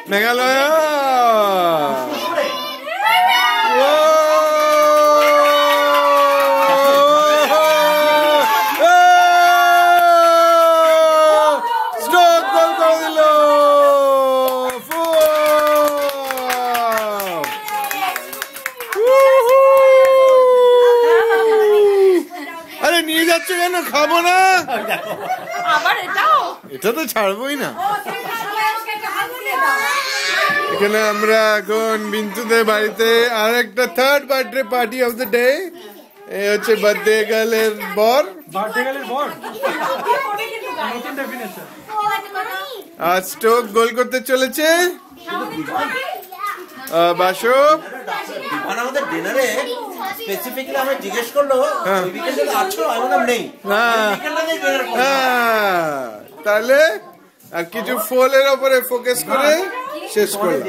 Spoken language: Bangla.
মেঘালয়। স্টোক গোল করে দিল। আরে নিয়ে যাচ্ছ কেন? খাবো না। এটা তো ছাড়বোই না। এখানে আমরা এখন বিন্তুদের বাড়িতে আর একটা third birthday party of the day. এই হচ্ছে বার্থডে গার্লের বর। আর স্টোক গোল করতে চলেছে। বাসু জিজ্ঞেস করলো তাহলে আর কিছু ফলের ওপরে ফোকাস করে শেষ করলাম।